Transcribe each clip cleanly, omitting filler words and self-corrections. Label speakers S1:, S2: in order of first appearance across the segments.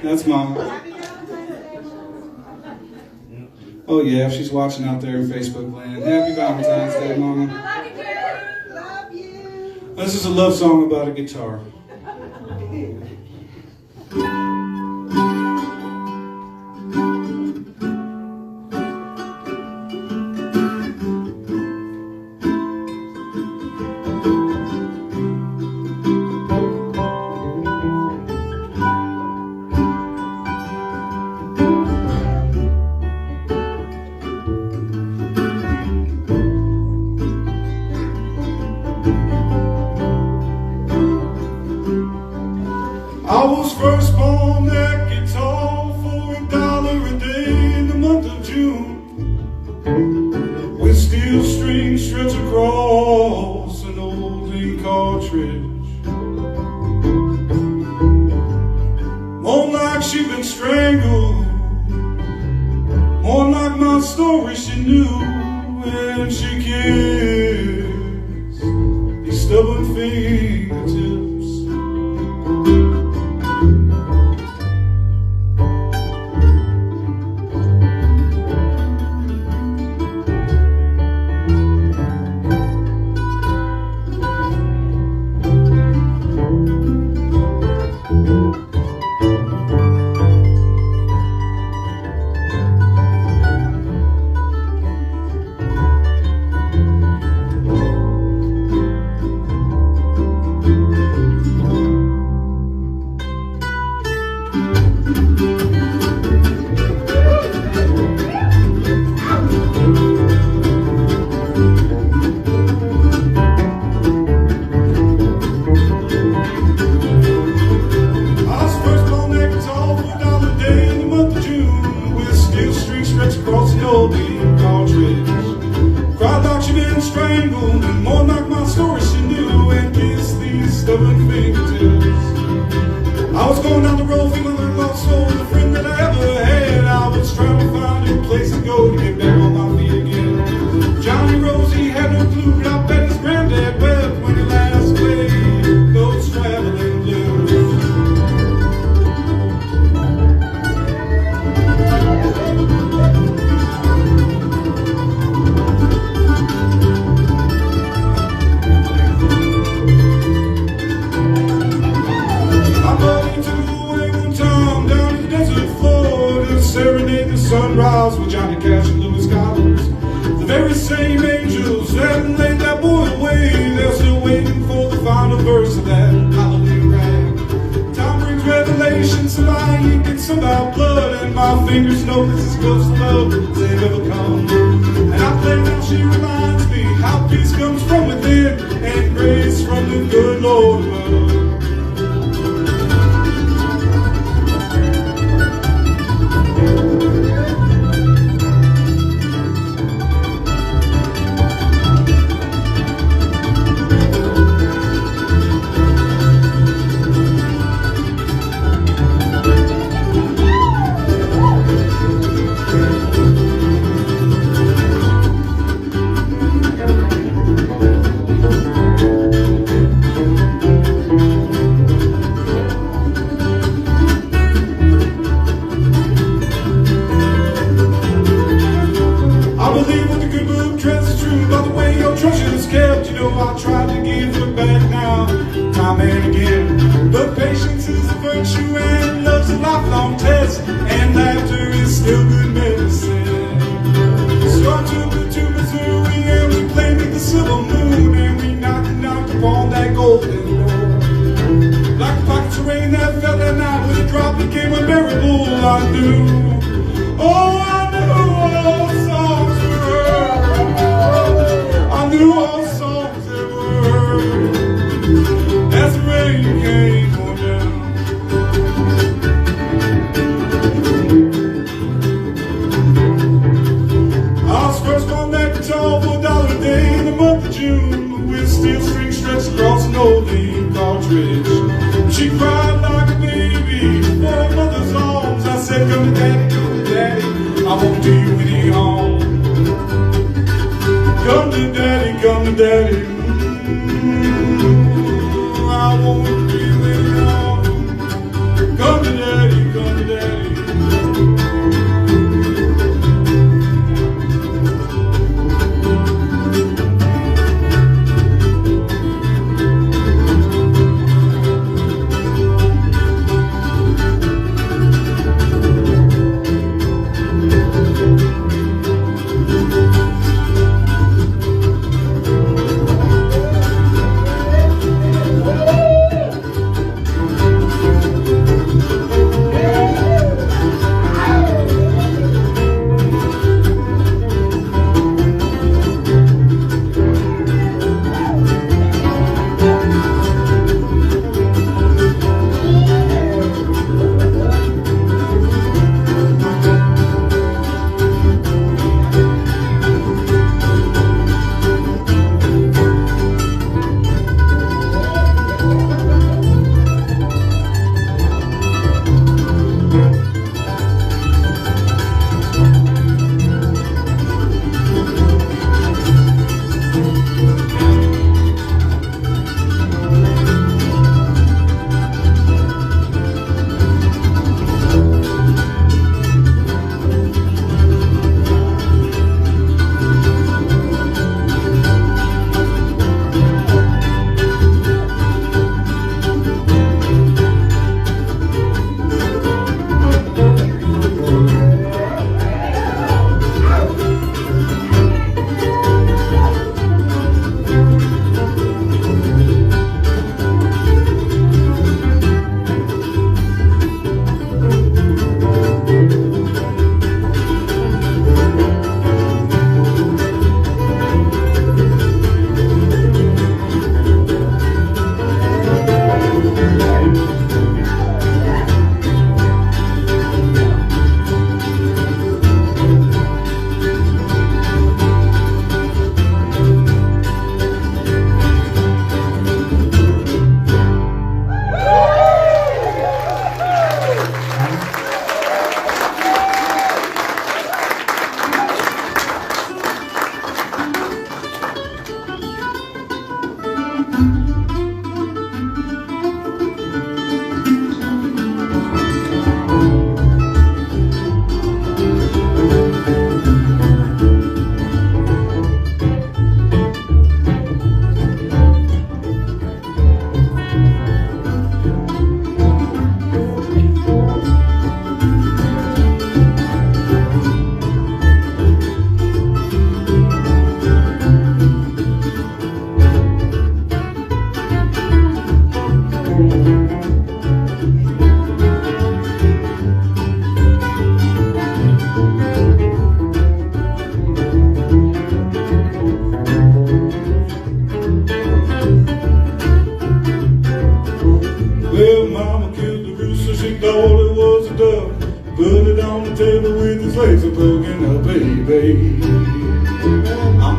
S1: That's Mom. Oh yeah, if she's watching out there in Facebook land. Happy Valentine's Day, Mama.
S2: Love you.
S1: This is a love song about a guitar. I was first born that guitar for $1 a day in the month of June, with steel strings stretched across an old ink cartridge. More like she'd been strangled, more like my story she knew, and she kissed these stubborn fingertips. Across the old ink cartridge, cried like she'd been strangled, and more like my story she knew, and kissed these stubborn fingertips. I was going down the road feeling like lost soul, the friend that I ever had. I was trying to find a place to go to get back on my feet again. Johnny Rose, he had no clue, but I bet his granddad wept when he last played those traveling blues. Serenade the sunrise with Johnny Cash and Louis Collins. The very same angels that laid that boy away, they're still waiting for the final verse of that hallelujah rag. Time brings revelation, somebody gets some about blood, and my fingers know this is close to love as they've ever come. And I play now, she reminds me how peace comes from within, and grace from the good Lord above. I tried to give her back now, time and again. But patience is a virtue and love's a lifelong test, and laughter is still good medicine. So I took her to Missouri and we played with the silver moon, and we knocked upon that golden door. Like the pockets of rain that fell that night with a drop became unbearable. I knew, oh I knew all songs were her. I knew all songs as the rain came on down. I was first on that guitar for $1 a day in the month of June, with steel strings stretched across an old ink cartridge. She cried like a baby for her mother's arms. I said, come to daddy, I won't do you any harm. Come to daddy, come to daddy. I won't be waiting on. Come to daddy, come to daddy.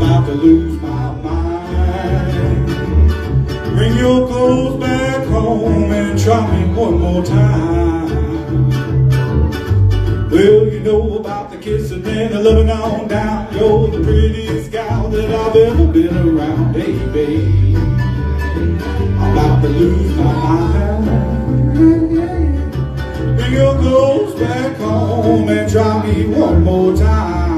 S1: about to lose my mind. Bring your clothes back home and try me one more time. Well, you know about the kissing and the loving on down. You're the prettiest gal that I've ever been around, baby. I'm about to lose my mind. Bring your clothes back home and try me one more time.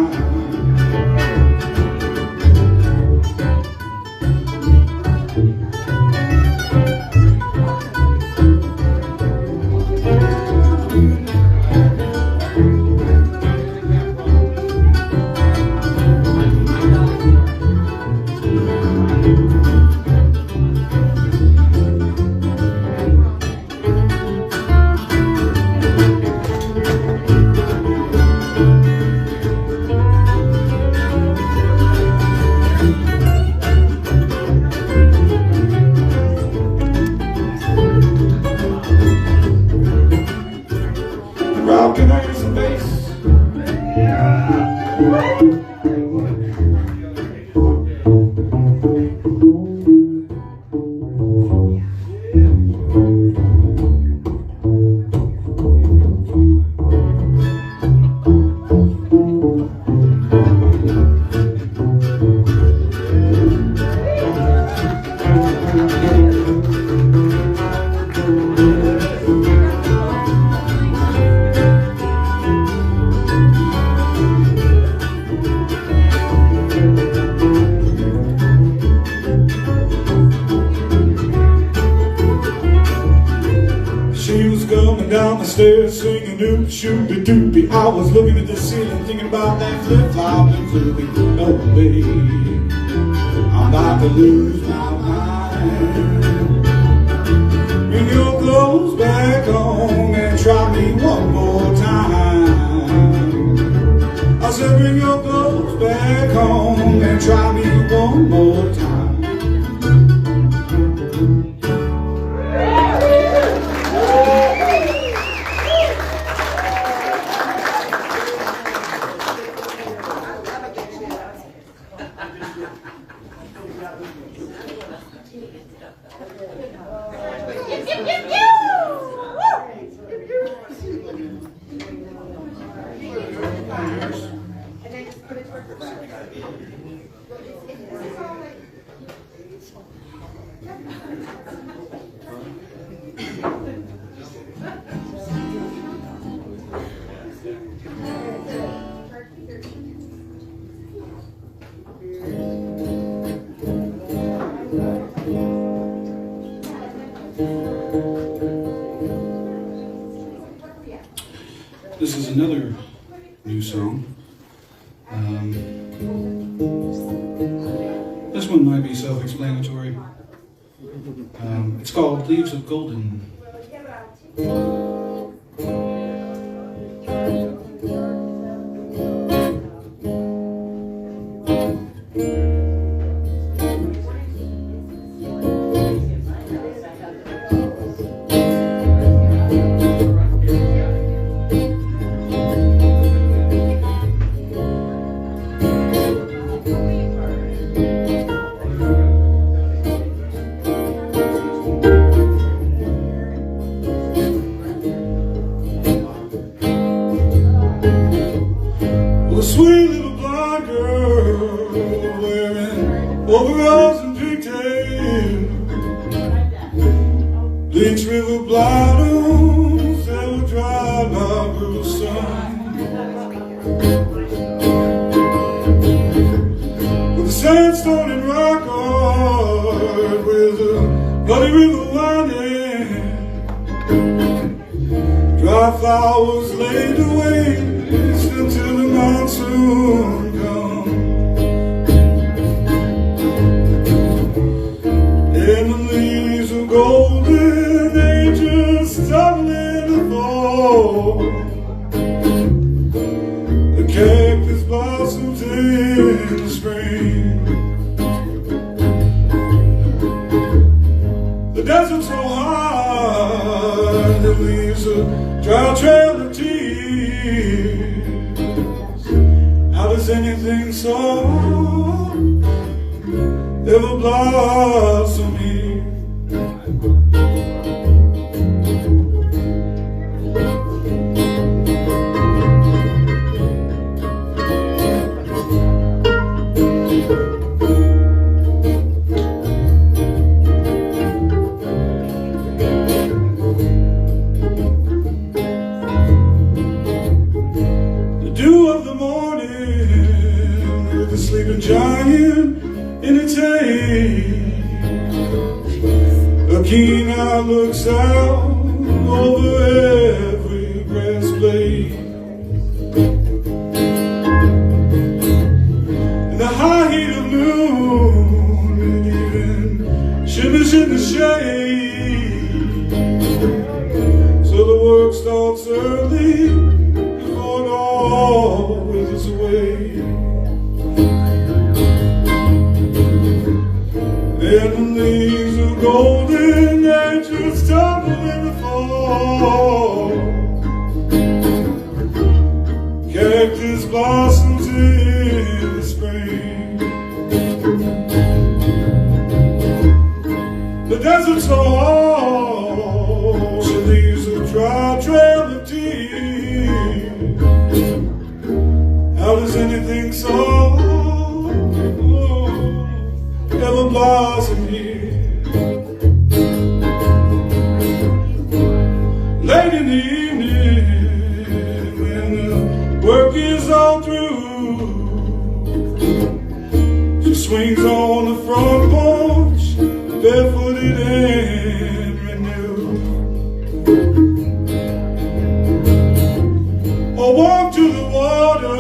S1: Can I hear some bass? Down the stairs singing doop shooty doopy. I was looking at the ceiling thinking about that flip-flop and flippy. Oh baby, I'm about to lose my mind. Bring your clothes back home and try me one more time. I said bring your clothes back home and try me one more time. This is another new song. This one might be self-explanatory. It's called Leaves of Golden. A sweet little blonde girl wearing overalls and pigtails, bleached river bottoms that were dried by brutal sun, with a sandstone and rock art, with a bloody river winding, dry flowers laid away until the monsoon comes, and the leaves of golden ages starting to fall. The cactus blossoms in the spring. The desert's so hard, it leaves a dry trail of tears. How does anything solve ever blossom here. Sleeping giant in its age. A keen eye looks out over every grass blade. In the high heat of noon, it even shimmers in the shade. So the work starts early before it all withers away. And the leaves are golden, they just tumble in the fall. Cactus blossoms in the spring. The desert's so harsh, she leaves a dry trail of tears. How does anything so ever blossom here? Late in the evening, when the work is all through, she swings on the front porch, barefooted and renewed. Or walk to the water,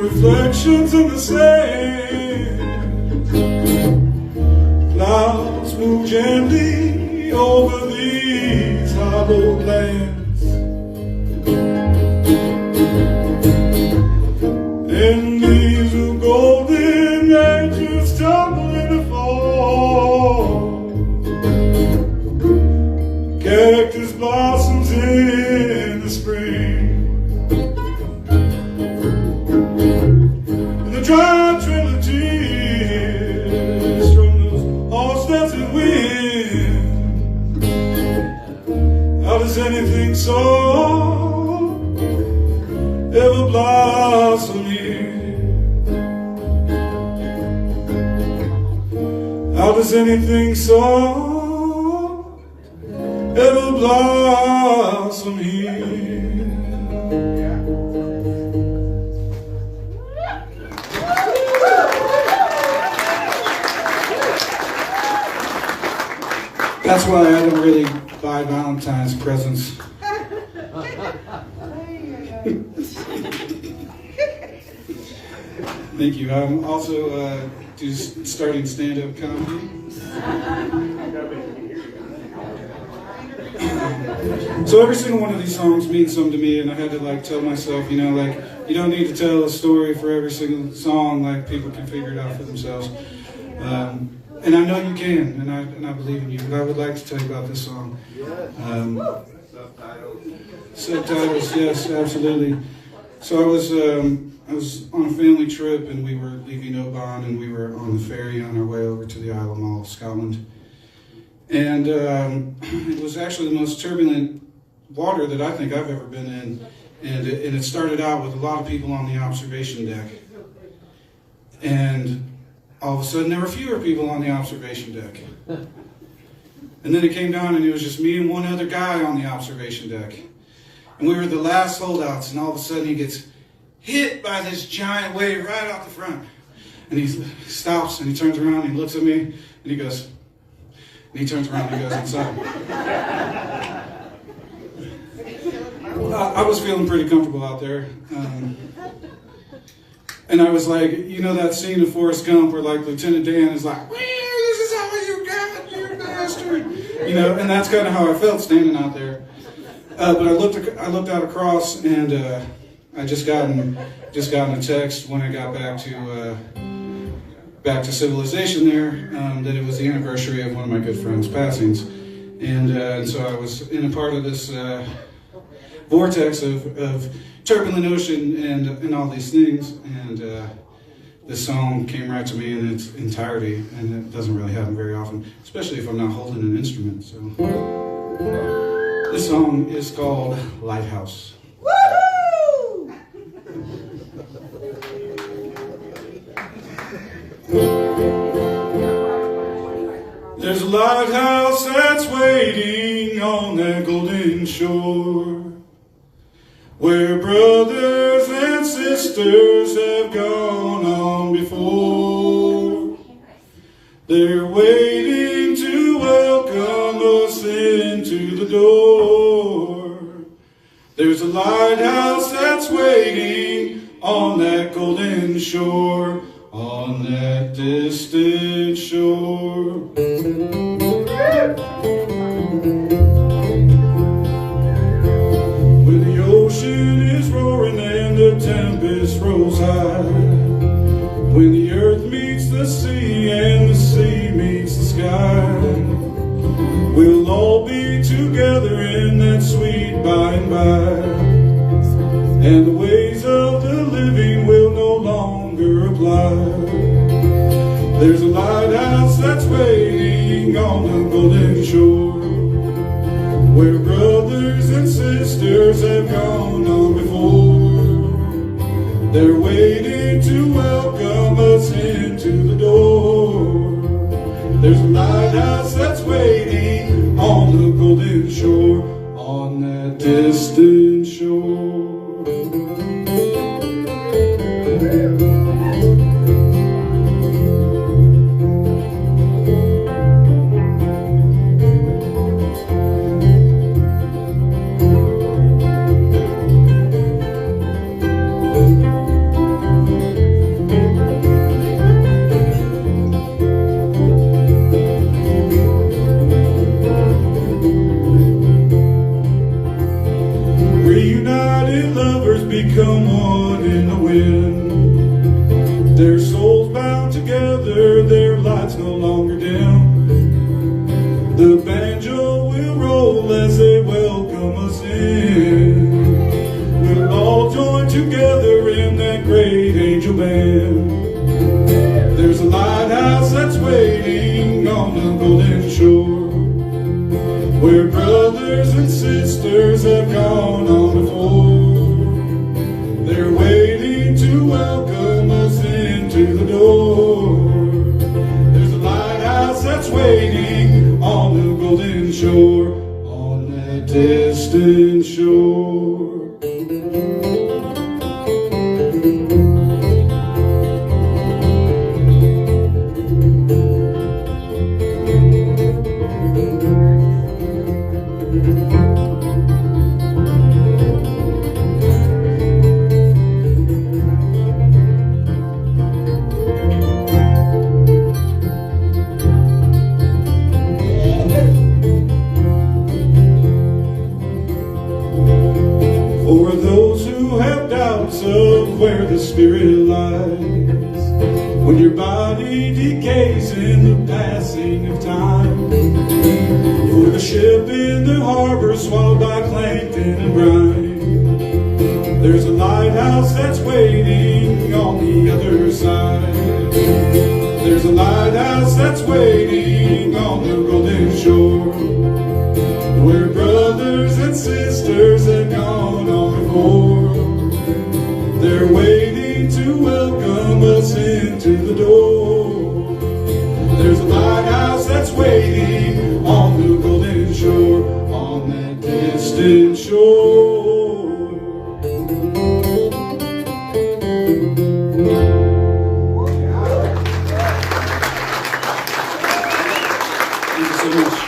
S1: reflections in the sand. Clouds move gently over these hollowed lands, and leaves of golden edges tumble in the fall. Cactus blossoms in the spring. In the dry trail of tears from those all-stunted wind, how does anything so ever blossom here? How does anything so ever blossom here? That's why I don't really buy Valentine's presents. Thank you. I'm also just starting stand-up comedy. So every single one of these songs means something to me, and I had to tell myself, you don't need to tell a story for every single song. People can figure it out for themselves. And I know you can, and I believe in you. But I would like to tell you about this song. Subtitles, yes, absolutely. So I was on a family trip, and we were leaving Oban, and we were on the ferry on our way over to the Isle of Mull, Scotland. And it was actually the most turbulent water that I think I've ever been in. And it started out with a lot of people on the observation deck. And all of a sudden, there were fewer people on the observation deck. And then it came down, and it was just me and one other guy on the observation deck. And we were the last holdouts, and all of a sudden he gets hit by this giant wave right out the front. And he stops, and he turns around, and he looks at me, and he goes, and he turns around and he goes inside. I was feeling pretty comfortable out there. And I was like, that scene of Forrest Gump where Lieutenant Dan is like, "Well, this is all you got, you bastard." And that's kind of how I felt standing out there. But I looked out across, and I just gotten a text when I got back to civilization there, that it was the anniversary of one of my good friends' passings. And so I was in a part of this vortex of turbulent ocean and all these things. And This song came right to me in its entirety, and it doesn't really happen very often, especially if I'm not holding an instrument. So, this song is called Lighthouse.
S2: Woohoo!
S1: There's a lighthouse that's waiting on that golden shore, where brothers and sisters have gone on before. They're waiting to welcome us into the door. There's a lighthouse that's waiting on that golden shore, on that distant shore. When the ocean is roaring and the tempest rolls high, when the earth meets the sea and the sea meets the sky, we'll all be together in that sweet by and by, and the ways of the living will no longer apply. There's a lighthouse that's waiting on the golden shore, where brothers and sisters have gone on before. They're waiting to welcome us into the door. There's a lighthouse that's waiting on the golden shore, on that distant shore. Reunited lovers become one in the wind. Their souls bound together, their lights no longer dim. The banjo will roll as they welcome us in. We'll all join together in that great angel band. There's a lighthouse that's waiting on the golden shore, where brothers and sisters have gone on before. They're waiting to welcome us into the door. There's a lighthouse that's waiting on the golden shore, on that distant shore. For those who have doubts of where the spirit lies, when your body decays in the passing of time, for the ship in the harbor swallowed by plankton and brine, there's a lighthouse that's waiting on the other side. There's a lighthouse that's waiting on the golden shore, where brothers and sisters have gone on before. They're waiting to welcome us into the door. There's a lighthouse that's waiting on the golden shore, on that distant shore. Thank you so much.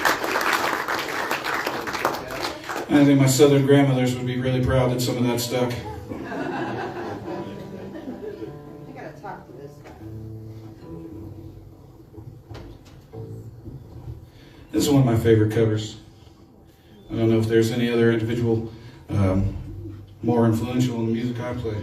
S1: I think my southern grandmothers would be really proud that some of that stuck.
S2: I gotta talk to this guy.
S1: This is one of my favorite covers. I don't know if there's any other individual more influential in the music I play.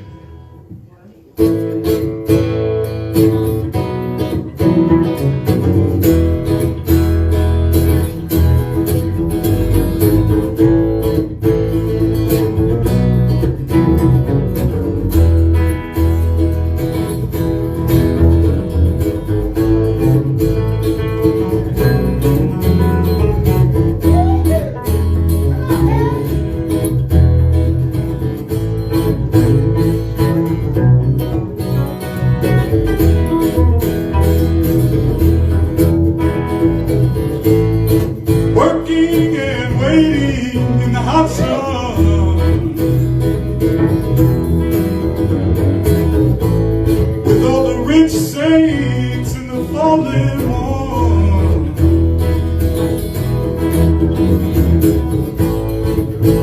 S1: saints in the fallen one,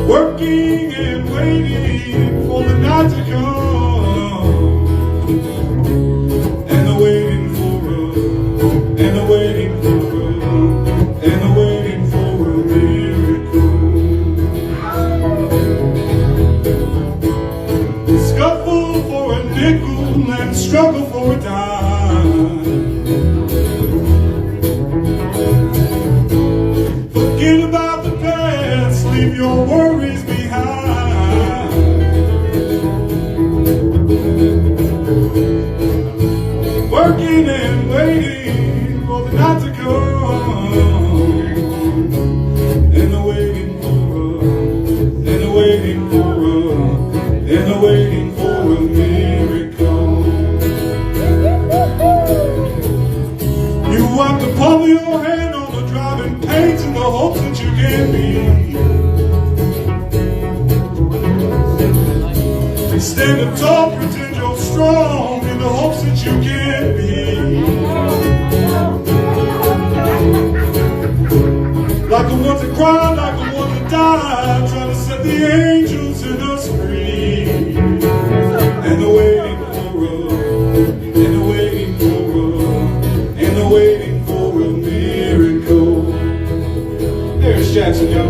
S1: working and waiting for the night to come, and they're waiting for us, and they're waiting for us, and they're waiting for a miracle. Scuffle for a nickel and struggle for a dime. Forget about the past, leave your worries behind. Working and waiting for the night to come, and they're waiting for us, and they're waiting for us, and they're waiting for a miracle. You wipe the palm of your hand on the driving pains in the hopes that you can be. Stand up tall, pretend you're strong in the hopes that you can be. Like the ones that cry, like the ones that die, trying to set the angels in us free. And they're waiting for us, and they're waiting for us, and they're waiting for a miracle. There's Jackson, y'all.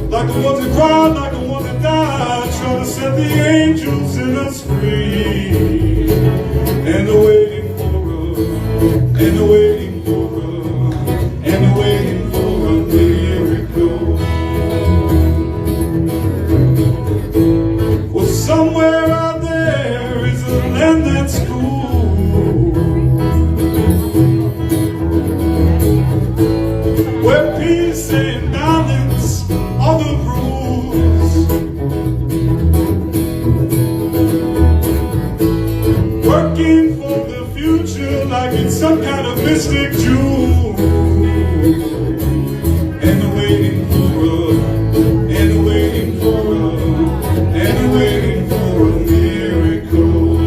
S1: Like the ones that cried, like the ones that died, trying to set the angels in us free. And they're waiting for us, and they're waiting for us, and they're waiting for a miracle. Well, somewhere out there is a land that's cool, where peace and balance are the rules. Working for the future like it's some kind of mystic jewel. And they're waiting for us, and they're waiting for us, and they're waiting for a miracle.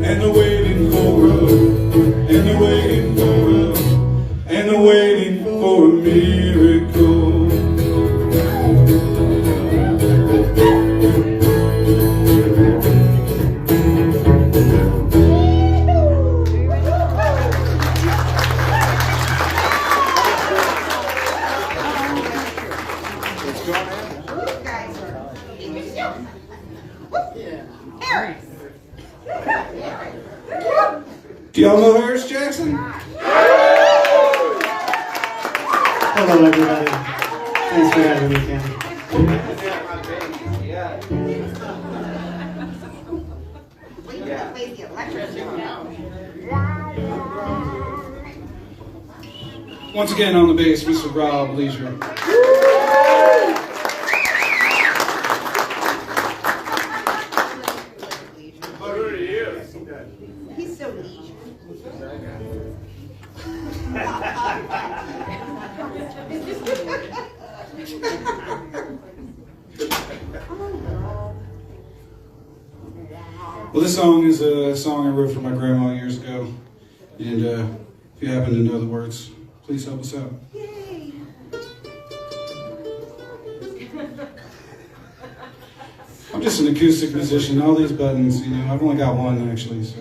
S1: And they're waiting for us, and they're waiting for us, and they're waiting for a miracle. Do y'all know Harris Jackson?
S3: Hello, everybody. Thanks for having me, Ken.
S1: Once again on the bass, Mr. Rob Leisure.
S2: He's so leisure.
S1: Well, this song is a song I wrote for my grandma years ago, and if you happen to know the words, please help us out.
S2: Yay.
S1: I'm just an acoustic musician. All these buttons, you know, I've only got one actually, so.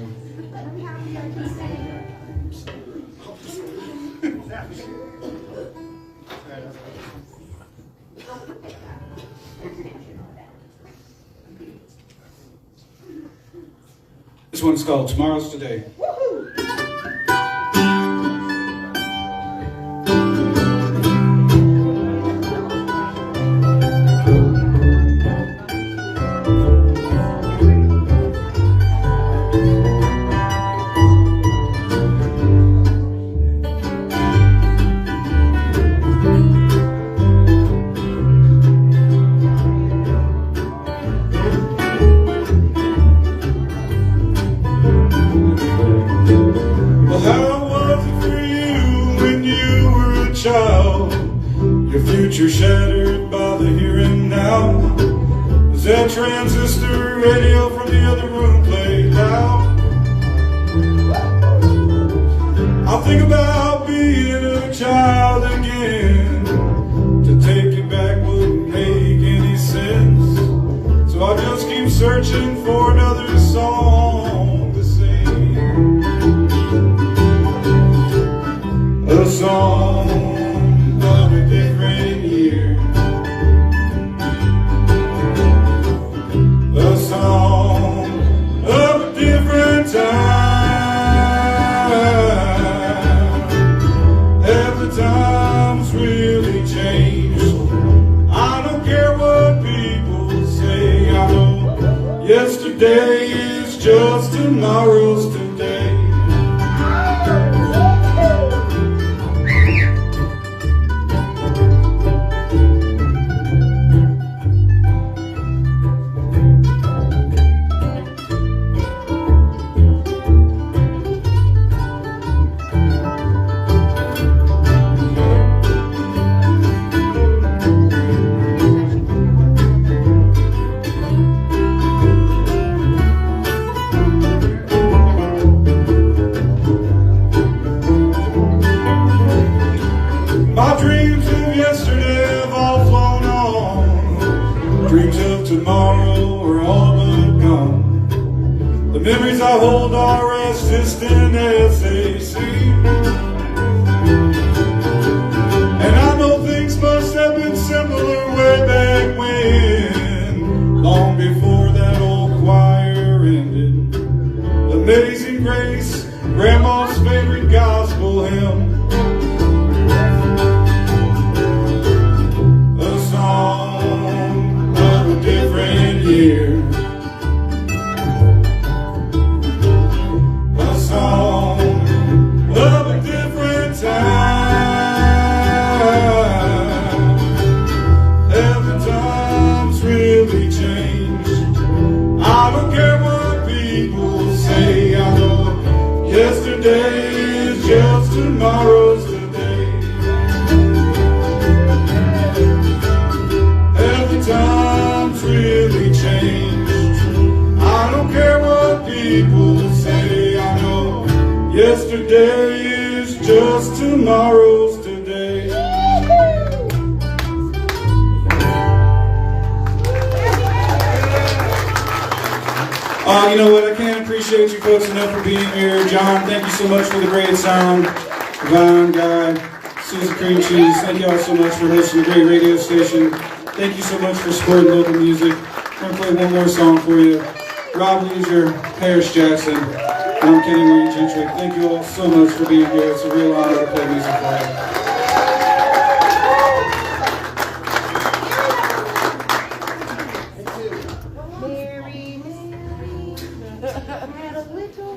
S1: This one's called Tomorrow's Today.
S4: Your future shattered by the here and now. As that transistor radio from the other room played loud, I think about being a child again. To take it back wouldn't make any sense, so I just keep searching for another song to sing. A song of a different year, a song of a different time. Have the times really changed? I don't care what people say. I know yesterday is just tomorrow's today. My dreams of yesterday have all flown on. Dreams of tomorrow are all but gone. The memories I hold are as distant as they seem. And I know things must have been similar way back when, long before that old choir ended. Amazing Grace, Grandma's favorite gospel hymn. Year. A song of a different time. Have the times really changed? I don't care what people say. I know yesterday is just tomorrow's today. Have the times really changed? I don't care what people say. I know yesterday is just tomorrow's today.
S1: You know what? I can't appreciate you folks enough for being here. John, thank you so much for the great sound. Yvonne, Guy, Susan Cream Cheese, thank you all so much for hosting a great radio station. Thank you so much for supporting local music. I'm going to play one more song for you. Rob Leisure, Paris Jackson, and I'm Kenny Marie Gentry. Thank you all so much for being here. It's a real honor to play music for you.
S2: Had a little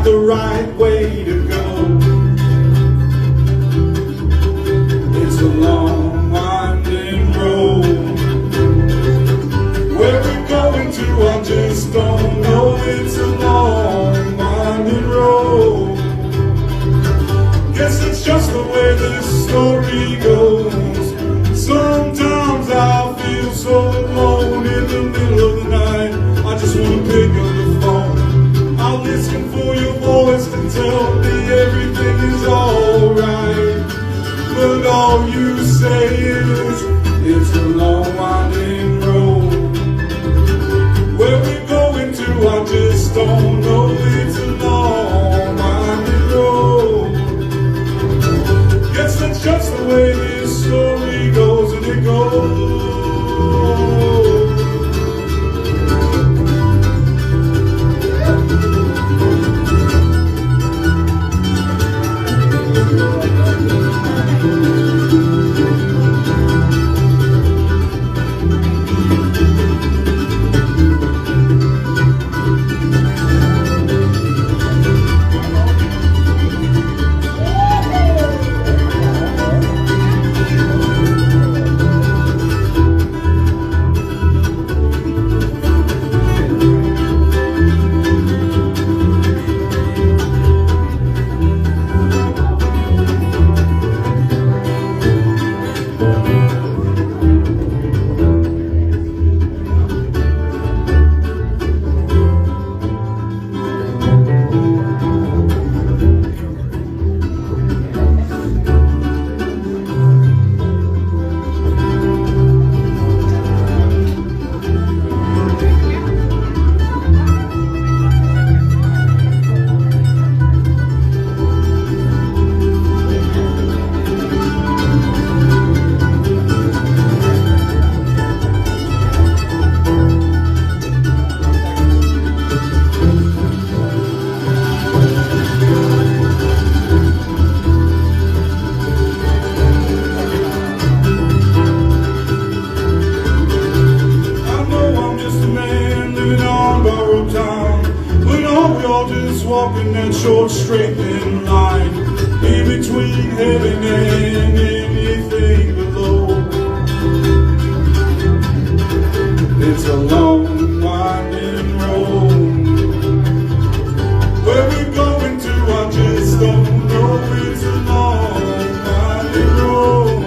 S1: not the right way to go. It's a long, winding road. Where we're going to, I just don't know. It's a long, winding road. Guess it's just the way this story goes. Sometimes I feel so alone in the middle of the night. I just want to pick up the phone. I'll listen for your voice to tell me everything is alright. But all you say is, it's a long winding road. Where we're going to, I just don't know. It's a long winding road. Guess that's just the way this story goes, and it goes. Walking that short straight thin line in between heaven and anything below. It's a long winding road. Where we're going to, I just don't know. It's a long winding road.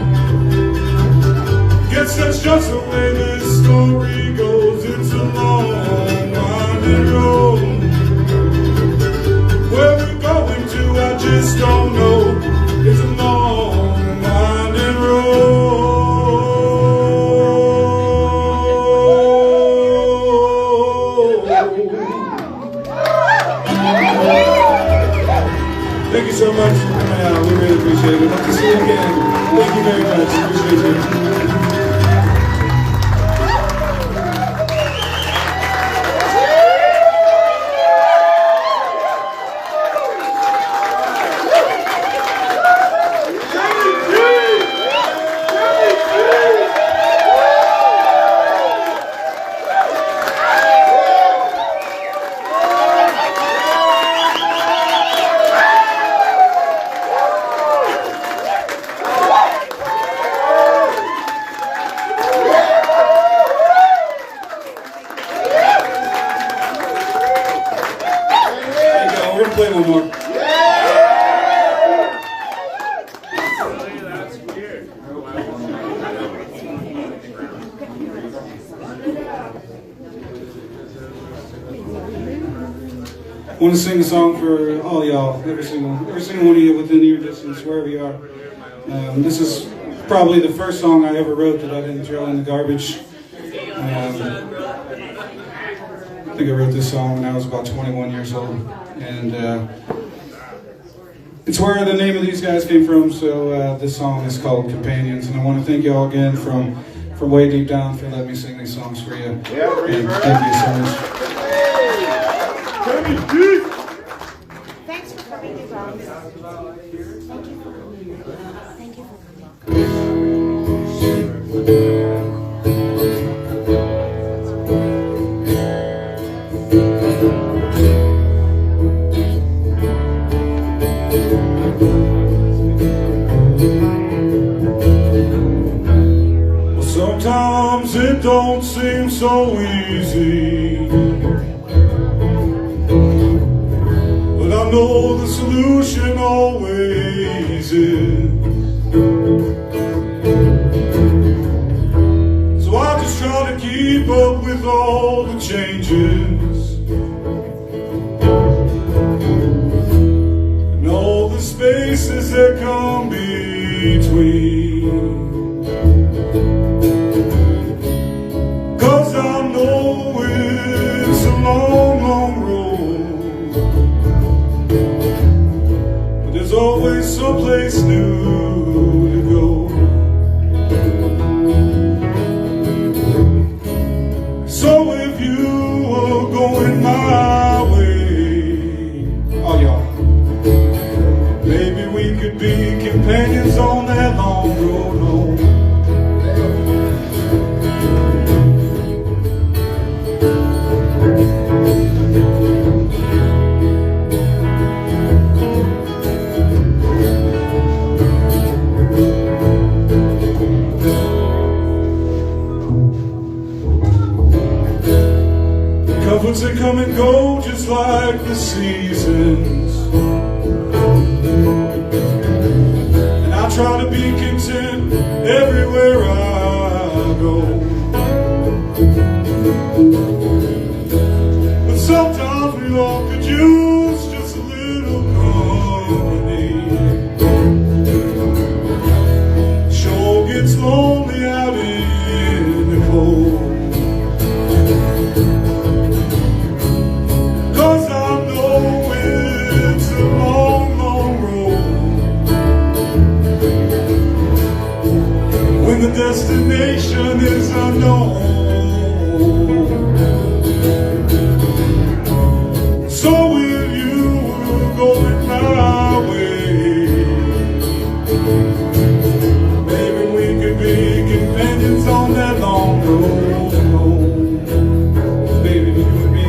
S1: Guess that's just the way this story goes. It's a long winding road. Where we're going to, I just don't know. It's a long, winding road. Thank you so much for coming out. We really appreciate it. Hope to see you again. Thank you very much. Appreciate you. Play one more. I want to sing a song for all y'all, every single one of you within ear distance, wherever you are. This is probably the first song I ever wrote that I didn't throw in the garbage. I think I wrote this song when I was about 21 years old. And it's where the name of these guys came from, so this song is called Companions. And I want to thank you all again from way deep down for letting me sing these songs for you. And thank you so much.
S2: Thanks for coming, you guys. Thank you for coming. Thank you for coming.
S4: so easy, but I know the solution always is. So I just try to keep up with all the changes and all the spaces that come between. 'Cause I know it's a long, long road, but there's always someplace new to go. So if you were going my way, oh y'all, maybe we could be companions on that long road home. Comforts that come and go just like the seasons, and I try to be content everywhere I go. But sometimes we all could use just a little company. Sure gets lonely out in the cold. The destination is unknown. So if you were going my way, maybe we could be companions on that long road home. Baby, you and me.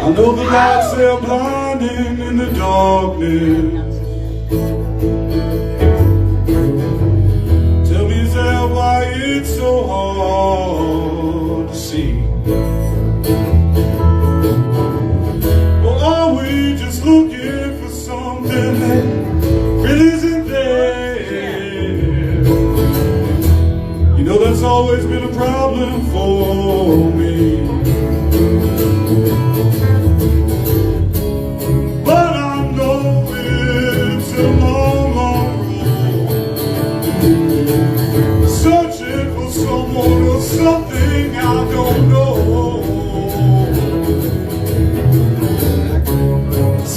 S4: I know the lights, they're blinding in the darkness. Tell me, is that why it's so hard to see? Or are we just looking for something that really isn't there? You know, that's always been a problem for me. But I know it's a long, long road, searching for someone or something I don't know.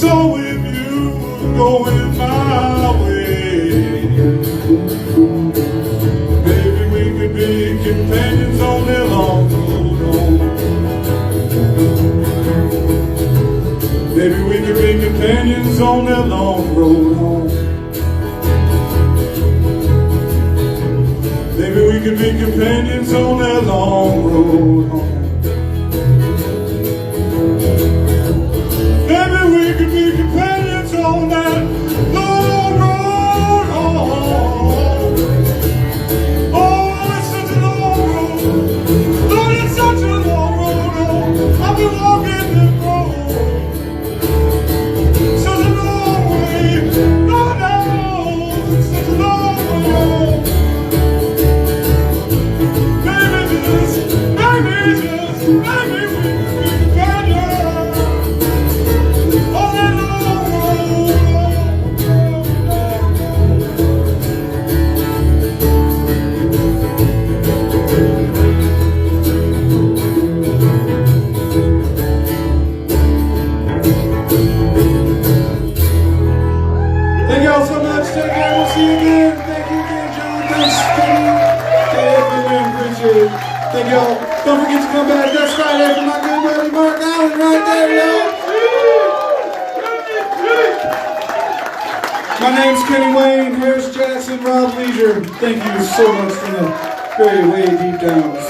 S4: So if you were going my way, maybe we could be companions on that long road home. Maybe we could be companions on that long road home. road home. Maybe we could be companions on that long road home. Oh, it's such a long road. Lord, it's such a long road home. I've been walking the road. Such a long way. Lord knows it's such a long way home. Maybe we could be companions on that long road. Thank y'all so much. Take care. We'll see you again. Thank you again, John. Thanks, Kenny. KAFM, appreciate it. Thank y'all. Don't forget to come back next Friday for my good buddy Mark Allen right there, y'all. My name's Kenny Wayne, Harris Jackson, Rob Leisure. Thank you so much for the very way deep downs.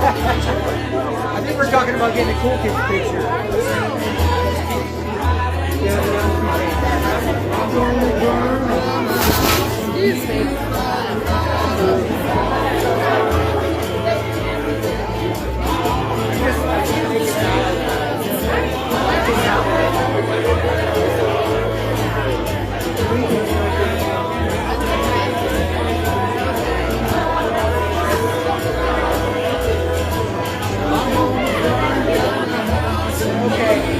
S5: I think we're talking about getting a cool kids picture. Excuse me. Okay.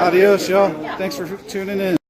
S4: Adios, y'all. Thanks for tuning in.